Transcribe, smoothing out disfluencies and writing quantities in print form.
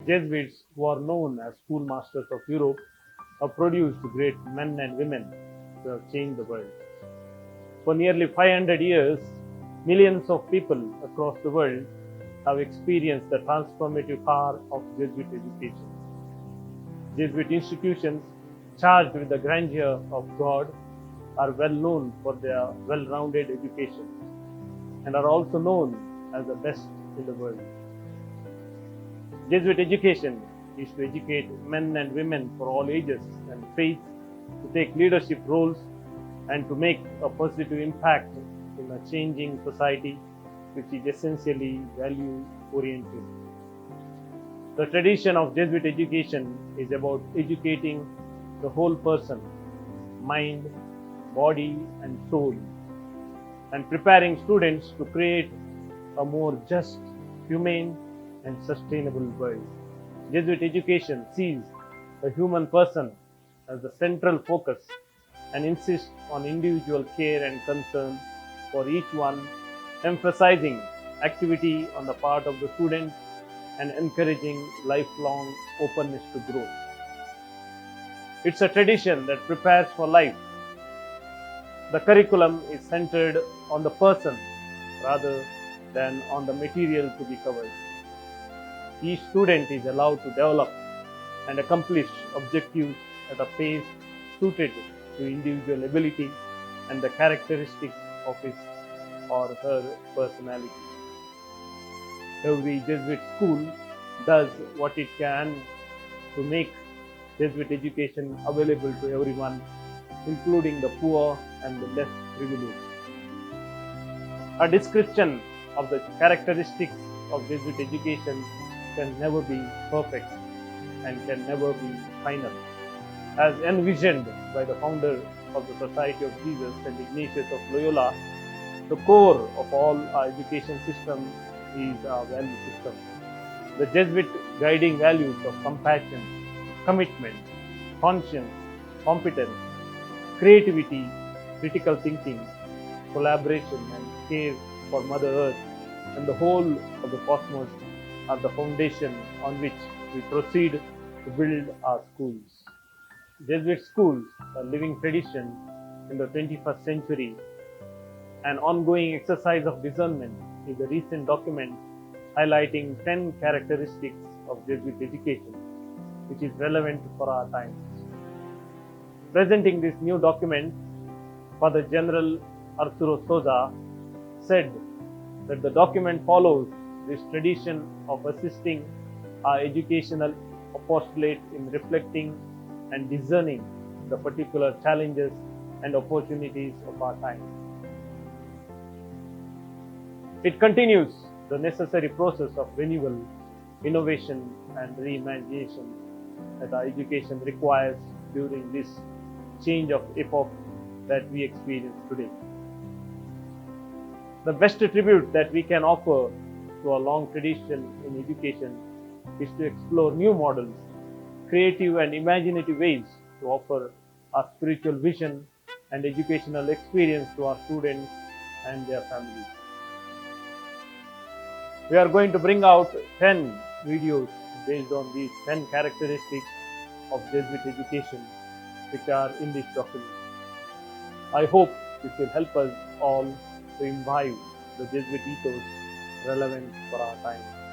Jesuits, who are known as schoolmasters of Europe, have produced great men and women who have changed the world. For nearly 500 years, millions of people across the world have experienced the transformative power of Jesuit education. Jesuit institutions, charged with the grandeur of God, are well known for their well rounded education and are also known as the best in the world. Jesuit education is to educate men and women for all ages and faiths to take leadership roles and to make a positive impact in a changing society which is essentially value oriented. The tradition of Jesuit education is about educating the whole person, mind, body, and soul, and preparing students to create a more just, humane, and sustainable world. Jesuit education sees the human person as the central focus and insists on individual care and concern for each one, emphasizing activity on the part of the student and encouraging lifelong openness to growth. It's a tradition that prepares for life. The curriculum is centered on the person rather than on the material to be covered. Each student is allowed to develop and accomplish objectives at a pace suited to individual ability and the characteristics of his or her personality. Every Jesuit school does what it can to make Jesuit education available to everyone, including the poor and the less privileged. A description of the characteristics of Jesuit education can never be perfect and can never be final. As envisioned by the founder of the Society of Jesus, St. Ignatius of Loyola, the core of all our education system is our value system. The Jesuit guiding values of compassion, commitment, conscience, competence, creativity, critical thinking, collaboration, and care for Mother Earth and the whole of the cosmos are the foundation on which we proceed to build our schools. Jesuit schools, a living tradition in the 21st century, an ongoing exercise of discernment, is a recent document highlighting 10 characteristics of Jesuit education, which is relevant for our times. Presenting this new document, Father General Arturo Sosa said that the document follows this tradition of assisting our educational apostolate in reflecting and discerning the particular challenges and opportunities of our time. It continues the necessary process of renewal, innovation, and reimagination that our education requires during this change of epoch that we experience today. The best tribute that we can offer to a long tradition in education is to explore new models, creative and imaginative ways to offer our spiritual vision and educational experience to our students and their families. We are going to bring out 10 videos based on these 10 characteristics of Jesuit education which are in this document. I hope this will help us all to imbibe the Jesuit ethos relevant for our time.